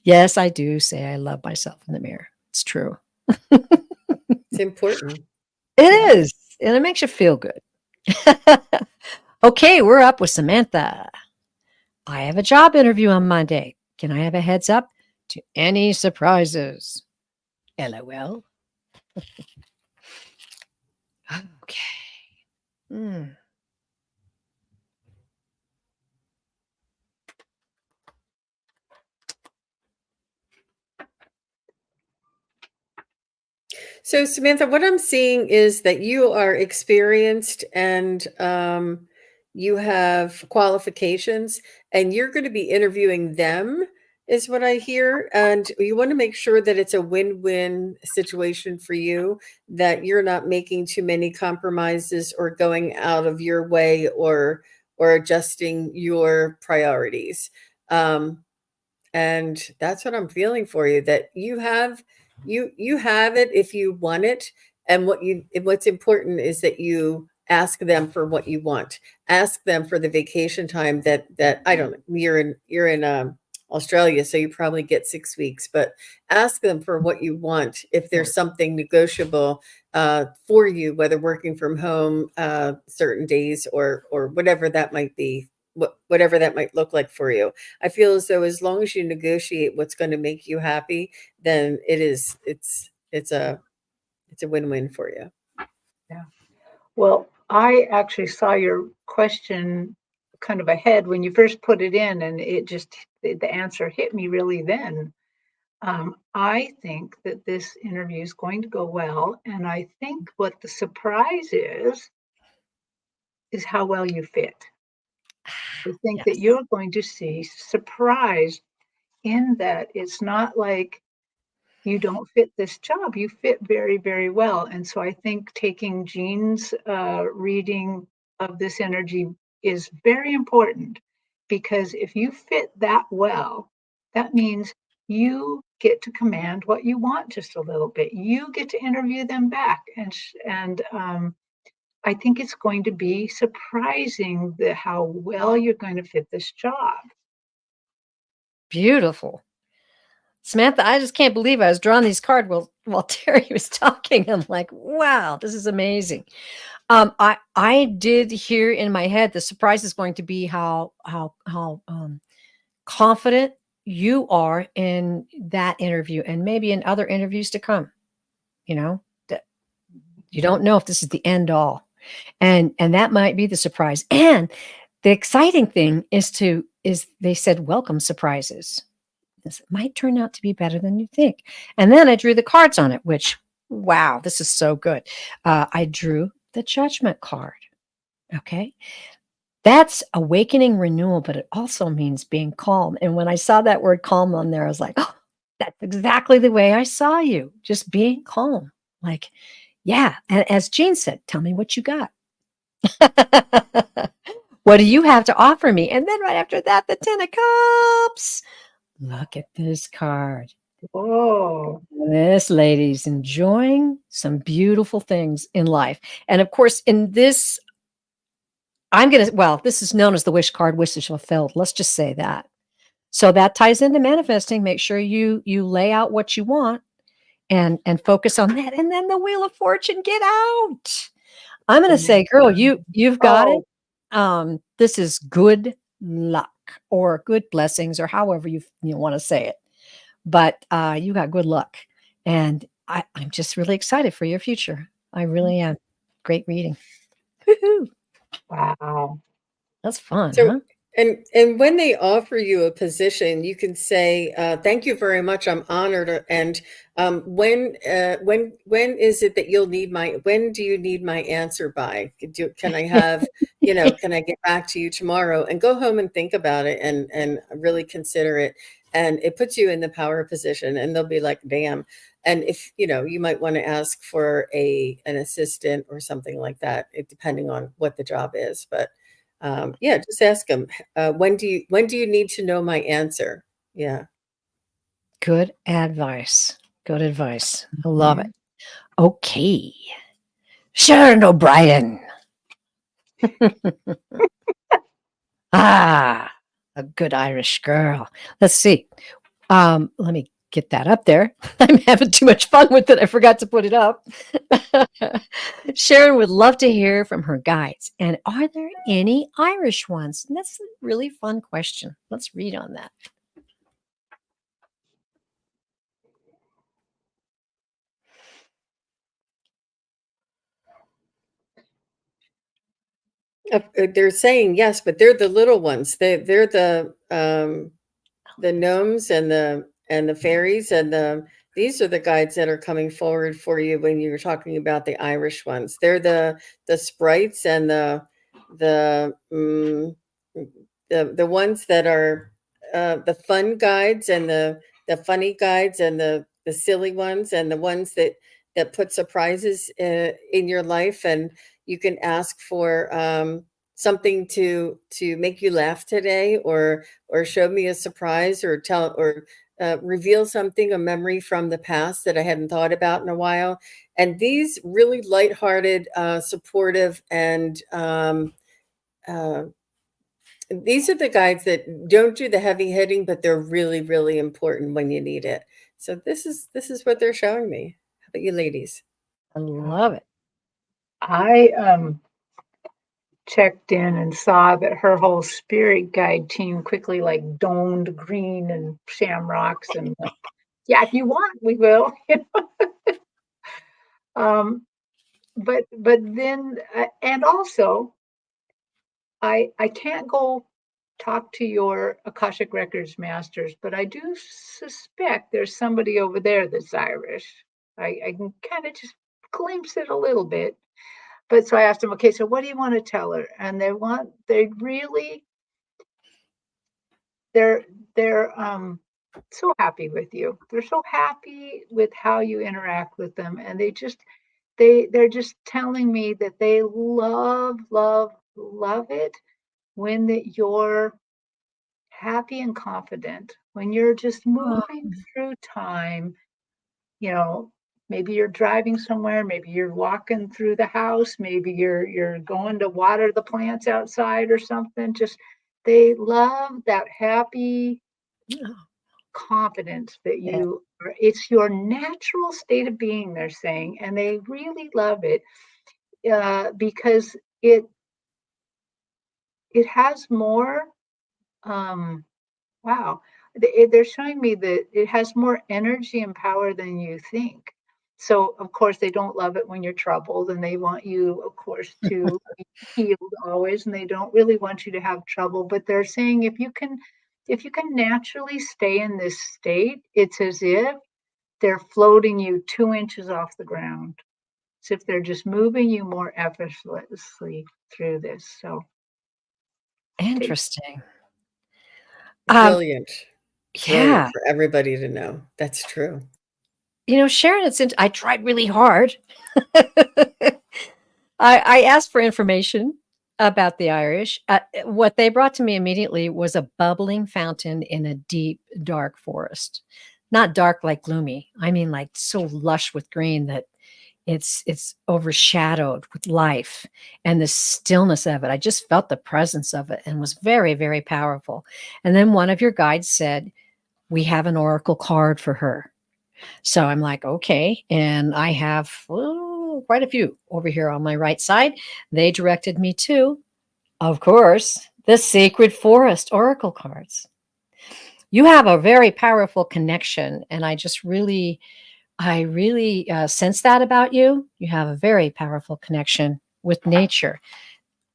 Yes, I do say I love myself in the mirror. It's true. It's important. It is. And it makes you feel good. Okay, we're up with Samantha. I have a job interview on Monday. Can I have a heads up to any surprises? LOL. Okay. Hmm. So, Samantha, what I'm seeing is that you are experienced and you have qualifications, and you're going to be interviewing them, is what I hear. And you want to make sure that it's a win-win situation for you, that you're not making too many compromises or going out of your way or adjusting your priorities. And that's what I'm feeling for you, that you have it if you want it. And what's important is that you ask them for what you want. Ask them for the vacation time that I don't know, you're in Australia, so you probably get 6 weeks, but ask them for what you want. If there's something negotiable for you, whether working from home certain days or whatever that might be, whatever that might look like for you. I feel as though as long as you negotiate what's going to make you happy, then it's a win-win for you. Yeah. Well, I actually saw your question kind of ahead when you first put it in, and the answer hit me really then. I think that this interview is going to go well, and I think what the surprise is how well you fit. I think that Yes. you're going to see surprise in that it's not like you don't fit this job. You fit very, very well. And so I think taking Jean's reading of this energy is very important, because if you fit that well, that means you get to command what you want just a little bit. You get to interview them back, and I think it's going to be surprising how well you're going to fit this job. Beautiful. Samantha, I just can't believe I was drawing these cards while Terri was talking. I'm like, wow, this is amazing. I did hear in my head the surprise is going to be how confident you are in that interview and maybe in other interviews to come. That you don't know if this is the end all, and that might be the surprise. And the exciting thing is they said welcome surprises. This might turn out to be better than you think. And then I drew the cards on it, which, wow, this is so good. I drew the judgment card. Okay. That's awakening renewal, but it also means being calm. And when I saw that word calm on there, I was like, oh, that's exactly the way I saw you, just being calm. Like, yeah. And as Jean said, tell me what you got. What do you have to offer me? And then right after that, the 10 of Cups. Look at this card. Oh, This lady's enjoying some beautiful things in life. And of course, in this, this is known as the wish card, wishes fulfilled. Let's just say that. So that ties into manifesting. Make sure you lay out what you want and focus on that. And then the Wheel of Fortune, get out. I'm going to say, girl, you've got it. This is good luck or good blessings or however you want to say it. But you got good luck. And I'm just really excited for your future. I really am. Great reading. Woo-hoo. wow. That's fun, So, huh? and when they offer you a position, you can say, "Thank you very much. I'm honored." And when is it that you'll need my? When do you need my answer by? Can I have? Can I get back to you tomorrow? And go home and think about it and really consider it. And it puts you in the power position, and they'll be like, "Damn." And if you might want to ask for an assistant or something like that, depending on what the job is, but. Just ask them. When do you need to know my answer? Yeah. Good advice. Good advice. I love it. Okay. Sharon O'Brien. A good Irish girl. Let's see. Let me get that up there. I'm having too much fun with it. I forgot to put it up. Sharon would love to hear from her guides. And are there any Irish ones? And that's a really fun question. Let's read on that. They're saying yes, but they're the little ones. They're the gnomes and the fairies and these are the guides that are coming forward for you when you were talking about the Irish ones. They're the sprites and the the ones that are the fun guides and the funny guides and the silly ones and the ones that put surprises in your life, and you can ask for something to make you laugh today, or show me a surprise, or tell or reveal something, a memory from the past that I hadn't thought about in a while. And these really lighthearted, supportive, and these are the guides that don't do the heavy hitting, but they're really, really important when you need it. So this is what they're showing me. How about you, ladies? I love it. I checked in and saw that her whole spirit guide team quickly like donned green and shamrocks and like, yeah, if you want, we will. But then and also I can't go talk to your Akashic Records masters, but I do suspect there's somebody over there that's Irish. I can kind of just glimpse it a little bit. But so I asked them, okay, so what do you want to tell her? And they're so happy with you. They're so happy with how you interact with them. And they're just telling me that they love, love, love it when that you're happy and confident, when you're just moving through time, maybe you're driving somewhere, maybe you're walking through the house, maybe you're going to water the plants outside or something. Just they love that happy confidence that you are. It's your natural state of being, they're saying, and they really love it because it has more wow. They're showing me that it has more energy and power than you think. So, of course, they don't love it when you're troubled, and they want you, of course, to be healed always, and they don't really want you to have trouble. But they're saying if you can naturally stay in this state, it's as if they're floating you 2 inches off the ground. It's if they're just moving you more effortlessly through this. So, Interesting. Brilliant. Brilliant Yeah. for everybody to know. That's true. Sharon, I tried really hard. I asked for information about the Irish. What they brought to me immediately was a bubbling fountain in a deep, dark forest. Not dark like gloomy. I mean, like so lush with green that it's overshadowed with life and the stillness of it. I just felt the presence of it and was very, very powerful. And then one of your guides said, "We have an oracle card for her." So I'm like, okay. And I have quite a few over here on my right side. They directed me to, of course, the Sacred Forest Oracle cards. You have a very powerful connection. And I really sense that about you. You have a very powerful connection with nature.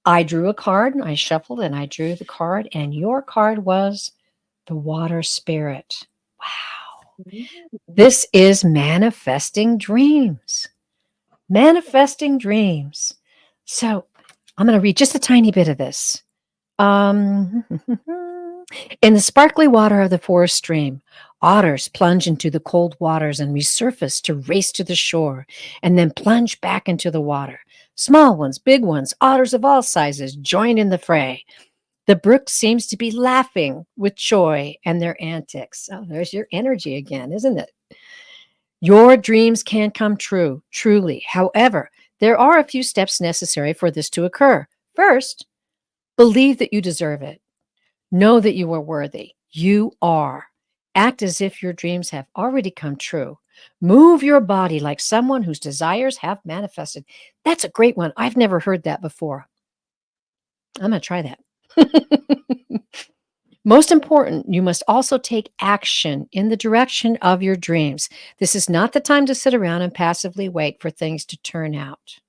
I drew a card, I shuffled and I drew the card, and your card was the Water Spirit. Wow. This is manifesting dreams. Manifesting dreams. So I'm going to read just a tiny bit of this. In the sparkly water of the forest stream, otters plunge into the cold waters and resurface to race to the shore and then plunge back into the water. Small ones, big ones, otters of all sizes join in the fray. The brook seems to be laughing with joy and their antics. Oh, there's your energy again, isn't it? Your dreams can come true, truly. However, there are a few steps necessary for this to occur. First, believe that you deserve it. Know that you are worthy. You are. Act as if your dreams have already come true. Move your body like someone whose desires have manifested. That's a great one. I've never heard that before. I'm going to try that. Most important, you must also take action in the direction of your dreams. This is not the time to sit around and passively wait for things to turn out.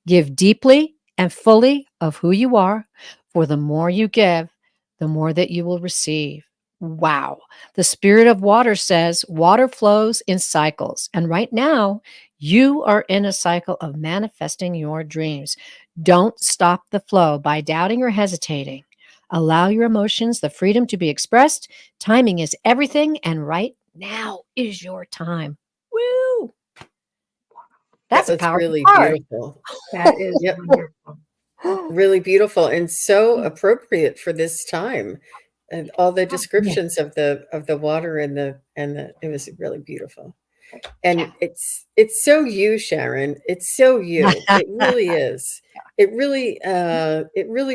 Give deeply and fully of who you are, for the more you give, the more that you will receive. Wow. The spirit of water says water flows in cycles. And right now, you are in a cycle of manifesting your dreams. Don't stop the flow by doubting or hesitating. Allow your emotions the freedom to be expressed. Timing is everything, and right now is your time. Woo! That's a That's powerful really card. beautiful. That is Yep. wonderful. Really beautiful and so appropriate for this time. And all the Yeah. descriptions of the water and the it was really beautiful. Yeah. And it's so you, Sharon. It's so you. It really is. It really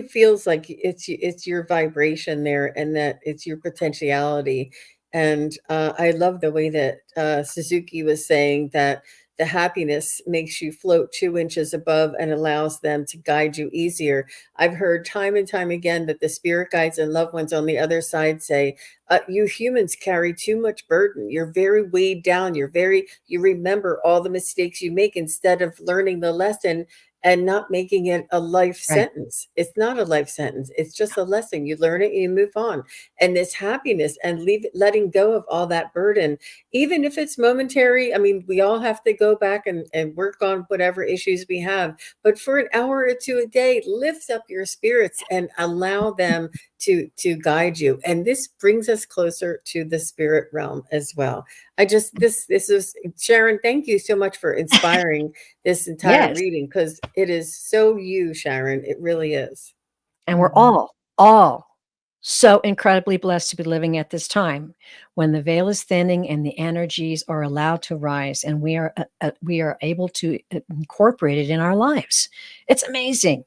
feels like it's your vibration there, and that it's your potentiality. And I love the way that Suzuki was saying that the happiness makes you float 2 inches above and allows them to guide you easier. I've heard time and time again that the spirit guides and loved ones on the other side say, you humans carry too much burden. You're very weighed down. You remember all the mistakes you make instead of learning the lesson and not making it a life Right. sentence. It's not a life sentence. It's just a lesson. You learn it and you move on. And this happiness and letting go of all that burden, even if it's momentary. I mean, we all have to go back and work on whatever issues we have. But for an hour or two a day, lift up your spirits and allow them to guide you. And this brings us closer to the spirit realm as well. This is Sharon, thank you so much for inspiring this entire Yes. reading, because it is so you, Sharon. It really is. And we're all so incredibly blessed to be living at this time when the veil is thinning and the energies are allowed to rise, and we are able to incorporate it in our lives. It's amazing.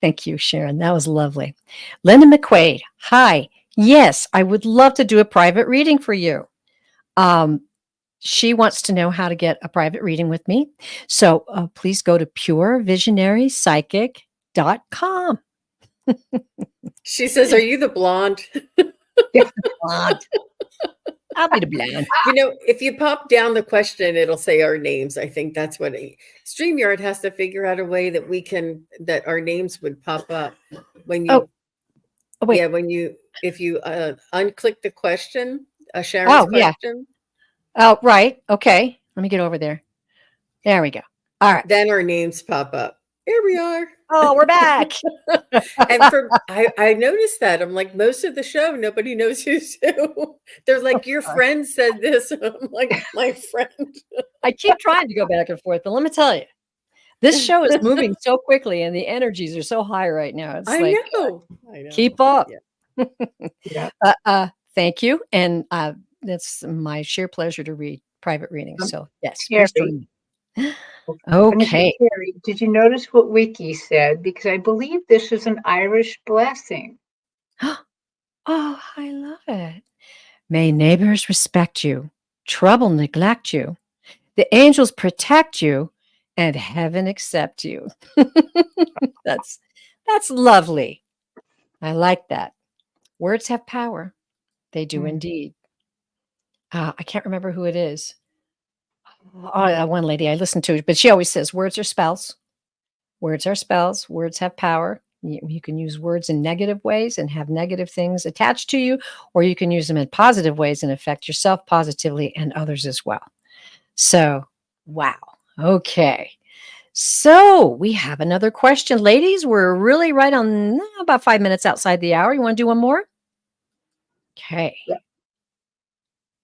Thank you, Sharon. That was lovely. Linda McQuaid. Hi. Yes, I would love to do a private reading for you. She wants to know how to get a private reading with me. So please go to purevisionarypsychic.com. She says, are you the blonde? Blonde. I'll be the blonde. If you pop down the question, it'll say our names. I think that's what StreamYard has to figure out a way that our names would pop up when you, wait. yeah, if you unclick the question, Sharon's question. Oh, right. Okay. Let me get over there. There we go. All right. Then our names pop up. Here we are. Oh, we're back. And I noticed that. I'm like, most of the show, nobody knows who's who. They're like, your friend said this. I'm like, my friend. I keep trying to go back and forth, but let me tell you, This show is moving so quickly and the energies are so high right now. It's I like, know. I know. keep up. Yeah. Yeah. Thank you. And that's my sheer pleasure to read private readings. So yes, please Terri. join me. And it's Okay. Terri, did you notice what Wiki said? Because I believe this is an Irish blessing. Oh, I love it. May neighbors respect you, trouble neglect you, the angels protect you, and heaven accept you. that's lovely. I like that. Words have power. They do indeed. I can't remember who it is. Oh, that one lady I listened to, but she always says words are spells. Words are spells. Words have power. You can use words in negative ways and have negative things attached to you, or you can use them in positive ways and affect yourself positively and others as well. So, wow. Okay. So we have another question. Ladies, we're really right on about 5 minutes outside the hour. You want to do one more? Okay. Yeah.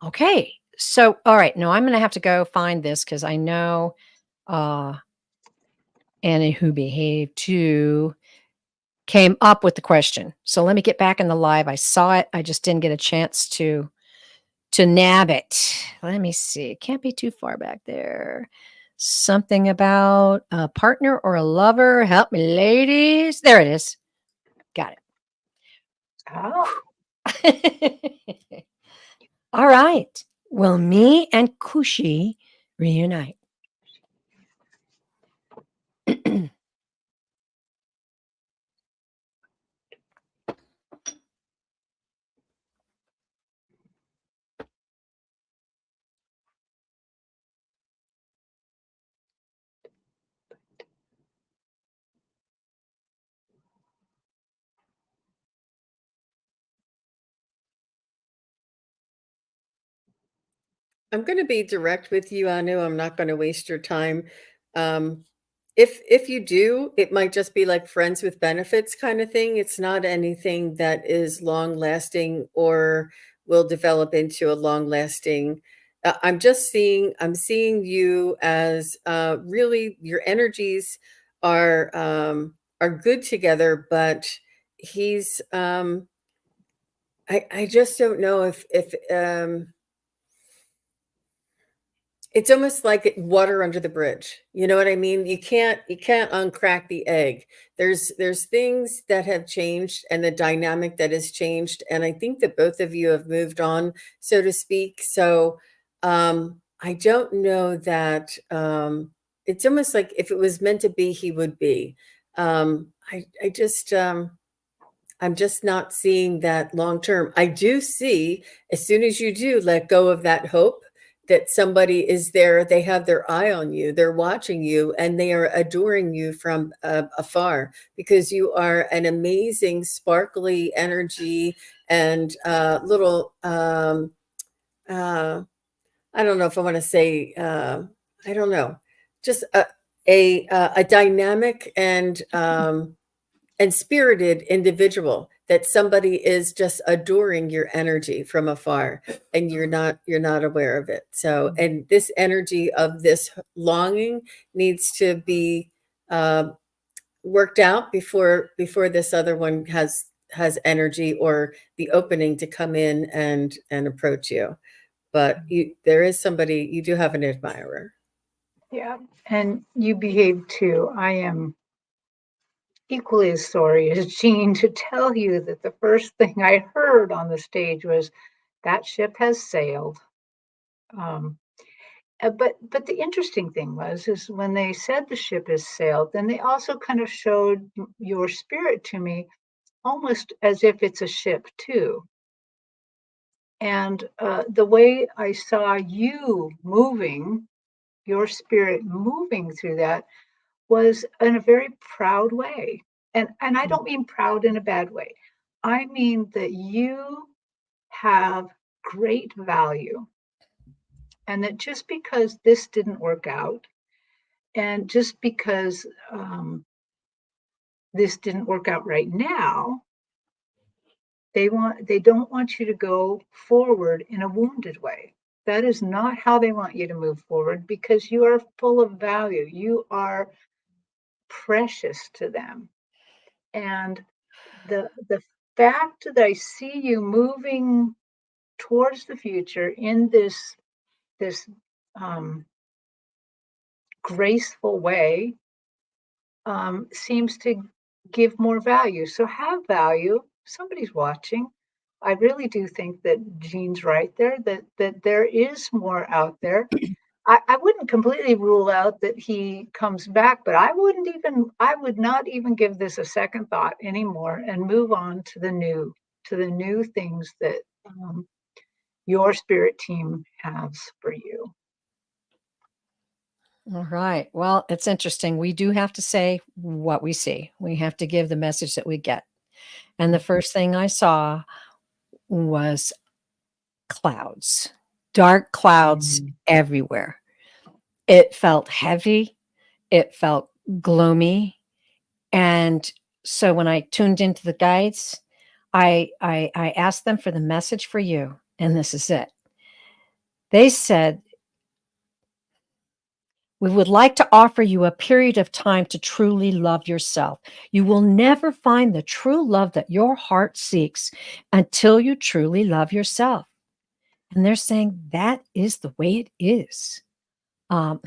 Okay. So, all right. No, I'm going to have to go find this because I know Annie who behaved too came up with the question. So let me get back in the live. I saw it. I just didn't get a chance to nab it. Let me see. It can't be too far back there. Something about a partner or a lover. Help me, ladies. There it is. Got Oh, it. All right. Will me and Kushi reunite? I'm going to be direct with you, Anu. I'm not going to waste your time. If you do, it might just be like friends with benefits kind of thing. It's not anything that is long lasting or will develop into a long lasting. I'm seeing you as really your energies are good together, but he's I just don't know if it's almost like water under the bridge. You know what I mean? You can't uncrack the egg. There's things that have changed and the dynamic that has changed, and I think that both of you have moved on, so to speak. So I don't know that it's almost like if it was meant to be, he would be. I just I'm just not seeing that long term. I do see as soon as you do let go of that hope that somebody is there, they have their eye on you, they're watching you, and they are adoring you from afar because you are an amazing, sparkly energy and little, I don't know if I want to say, I don't know, just a dynamic and spirited individual that somebody is just adoring your energy from afar and you're not aware of it. So and this energy of this longing needs to be worked out before this other one has energy or the opening to come in and approach you. But there is somebody, you do have an admirer. yeah. And you behave too. I am equally as sorry as Jean to tell you that the first thing I heard on the stage was that ship has sailed. Um, but the interesting thing is when they said the ship has sailed, then they also kind of showed your spirit to me almost as if it's a ship too. And the way I saw you moving, your spirit moving through that was in a very proud way. And I don't mean proud in a bad way. I mean that you have great value. And that just because this didn't work out, and just because this didn't work out right now, they don't want you to go forward in a wounded way. That is not how they want you to move forward because you are full of value. You are precious to them. And the fact that I see you moving towards the future in this graceful way seems to give more value. So have value. Somebody's watching. I really do think that Jean's right there, that there is more out there. I wouldn't completely rule out that he comes back, but I would not even give this a second thought anymore and move on to the new things that your spirit team has for you. All right. Well, it's interesting. We do have to say what we see. We have to give the message that we get. And the first thing I saw was clouds, dark clouds everywhere. It felt heavy. It felt gloomy. And so when I tuned into the guides, I asked them for the message for you. And this is it. They said, we would like to offer you a period of time to truly love yourself. You will never find the true love that your heart seeks until you truly love yourself. And they're saying that is the way it is. Kind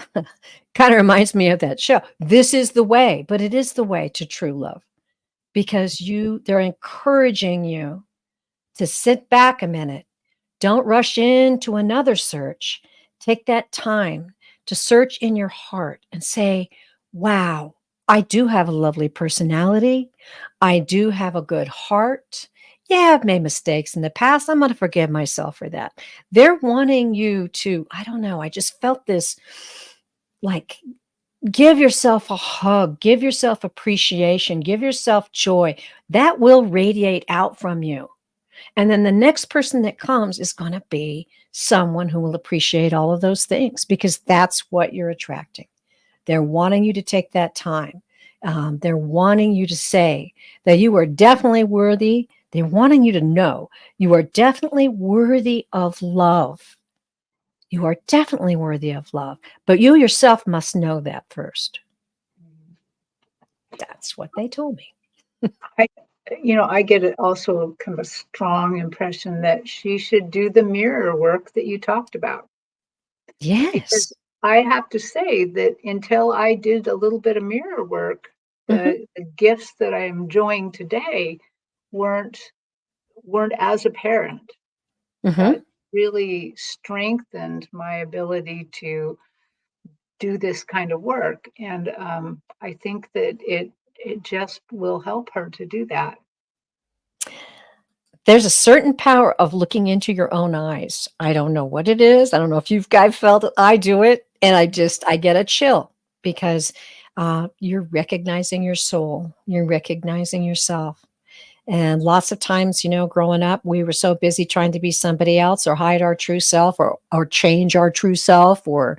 of reminds me of that show. This is the way, but it is the way to true love, because they're encouraging you to sit back a minute. Don't rush into another search. Take that time to search in your heart and say, wow, I do have a lovely personality. I do have a good heart. Yeah, I've made mistakes in the past. I'm going to forgive myself for that. They're wanting you to, I don't know, I just felt this, like, give yourself a hug, give yourself appreciation, give yourself joy. That will radiate out from you. And then the next person that comes is going to be someone who will appreciate all of those things, because that's what you're attracting. They're wanting you to take that time. They're wanting you to say that you are definitely worthy. They're wanting you to know you are definitely worthy of love. You are definitely worthy of love, but you yourself must know that first. That's what they told me. I get it also kind of a strong impression that she should do the mirror work that you talked about. Yes. Because I have to say that until I did a little bit of mirror work, the gifts that I'm enjoying today weren't as apparent. That really strengthened my ability to do this kind of work. And I think that it just will help her to do that. There's a certain power of looking into your own eyes. I don't know what it is. I don't know if you guys felt it. I do it. And I get a chill, because you're recognizing your soul. You're recognizing yourself. And lots of times, growing up, we were so busy trying to be somebody else, or hide our true self, or change our true self, or,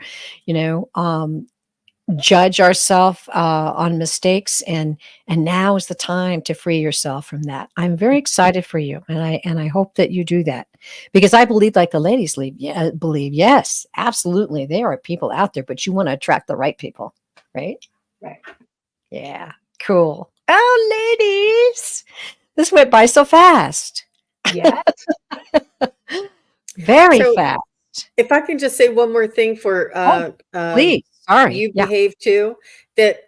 judge ourselves on mistakes. And now is the time to free yourself from that. I'm very excited for you. And I hope that you do that, because I believe, like the ladies believe, yes, absolutely. There are people out there, but you want to attract the right people, right? Right. Yeah. Cool. Oh, ladies, this went by so fast. Yes. Very fast. If I can just say one more thing for please. Sorry. you behave too, that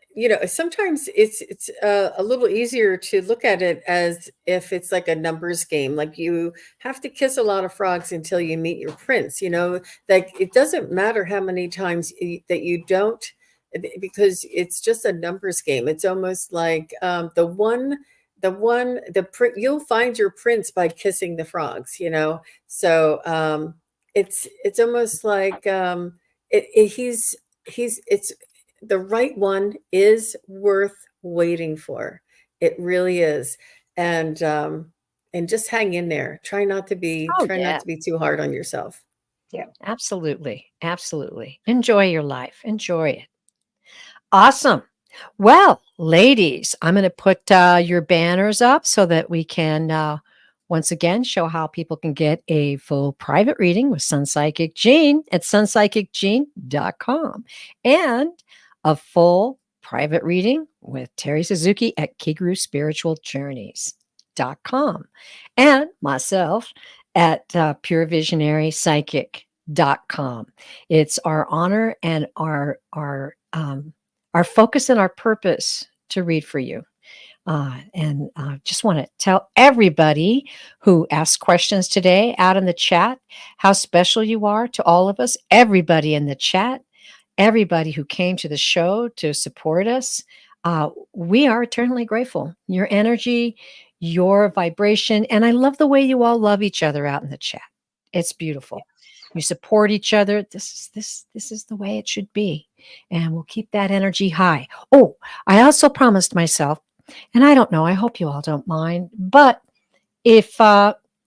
sometimes it's a little easier to look at it as if it's like a numbers game. Like, you have to kiss a lot of frogs until you meet your prince. Like, it doesn't matter how many times that you don't, because it's just a numbers game. It's almost like you'll find your prince by kissing the frogs. So it's almost like it's the right one is worth waiting for. It really is. And just hang in there. Try not to be too hard on yourself. Yeah. Absolutely. Absolutely. Enjoy your life. Enjoy it. Awesome. Well, ladies, I'm going to put your banners up so that we can once again show how people can get a full private reading with SunPsychic Jean at sunpsychicjean.com, and a full private reading with Terri Suzuki at KigaruSpiritualJourneys.com, and myself at PureVisionaryPsychic.com. It's our honor and our focus and our purpose to read for you. And just want to tell everybody who asked questions today out in the chat how special you are to all of us, everybody in the chat, everybody who came to the show to support us. We are eternally grateful. Your energy, your vibration, and I love the way you all love each other out in the chat. It's beautiful. You support each other. This is the way it should be, and we'll keep that energy high. Oh, I also promised myself, and I don't know, I hope you all don't mind, but if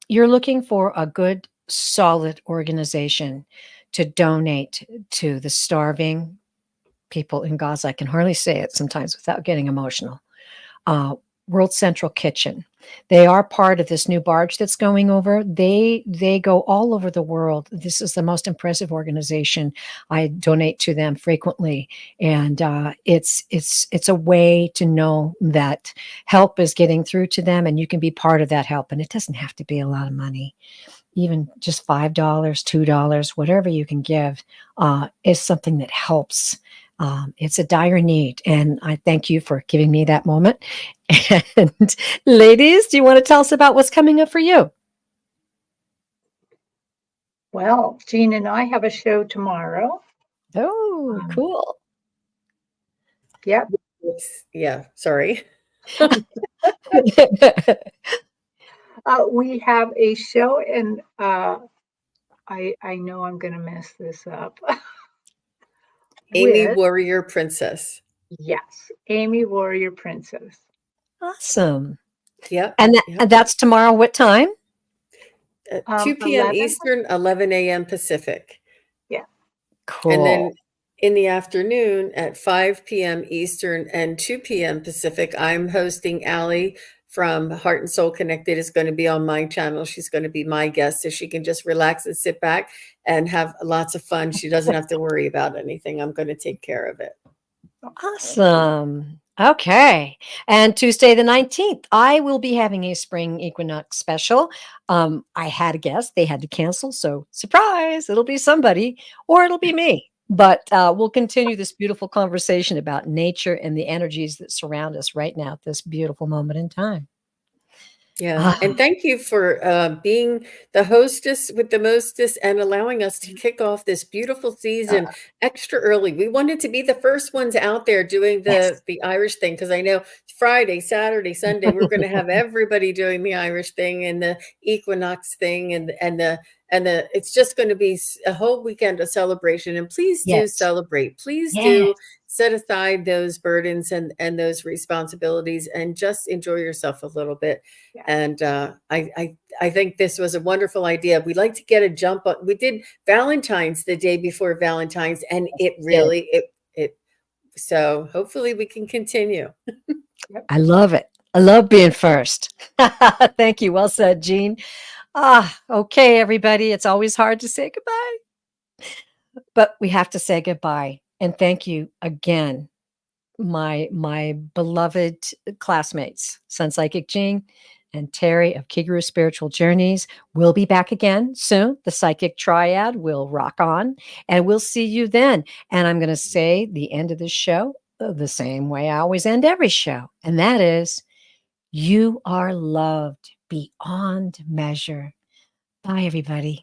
you're looking for a good, solid organization to donate to the starving people in Gaza, I can hardly say it sometimes without getting emotional, World Central Kitchen. They are part of this new barge that's going over. They go all over the world. This is the most impressive organization. I donate to them frequently, and it's a way to know that help is getting through to them, and you can be part of that help. And it doesn't have to be a lot of money. Even just $5, $2, whatever you can give is something that helps. It's a dire need, and I thank you for giving me that moment. And ladies, do you want to tell us about what's coming up for you? Well, Jean and I have a show tomorrow. Oh, cool. Yep. Yeah, sorry. We have a show, and I know I'm going to mess this up. Amy With, Warrior Princess. yes, Amy Warrior Princess. Awesome. Yep. And that's tomorrow. What time? 2 p.m. 11? Eastern, 11 a.m. Pacific. Yeah. Cool. And then in the afternoon at 5 p.m. Eastern and 2 p.m. Pacific, I'm hosting Allie from Heart and Soul Connected. Is going to be on my channel. She's going to be my guest, so she can just relax and sit back and have lots of fun. She doesn't have to worry about anything. I'm going to take care of it. Awesome. Okay. And Tuesday the 19th, I will be having a spring equinox special. I had a guest. They had to cancel. So surprise, it'll be somebody or it'll be me. But we'll continue this beautiful conversation about nature and the energies that surround us right now at this beautiful moment in time. Yeah. And thank you for being the hostess with the mostest and allowing us to kick off this beautiful season extra early. We wanted to be the first ones out there doing the Irish thing, because I know Friday, Saturday, Sunday, we're going to have everybody doing the Irish thing and the Equinox thing and the it's just going to be a whole weekend of celebration. And please do celebrate. Please do set aside those burdens and those responsibilities and just enjoy yourself a little bit. Yeah. And I think this was a wonderful idea. We'd like to get a jump on. We did Valentine's the day before Valentine's, and it really so hopefully we can continue. I love it. I love being first. Thank you. Well said, Jean. Okay, everybody. It's always hard to say goodbye, but we have to say goodbye. And thank you again, my beloved classmates, SunPsychic Jean and Terri of Kigaru Spiritual Journeys. We'll be back again soon. The Psychic Triad will rock on, and we'll see you then. And I'm going to say the end of the show the same way I always end every show, and that is, you are loved beyond measure. Bye, everybody.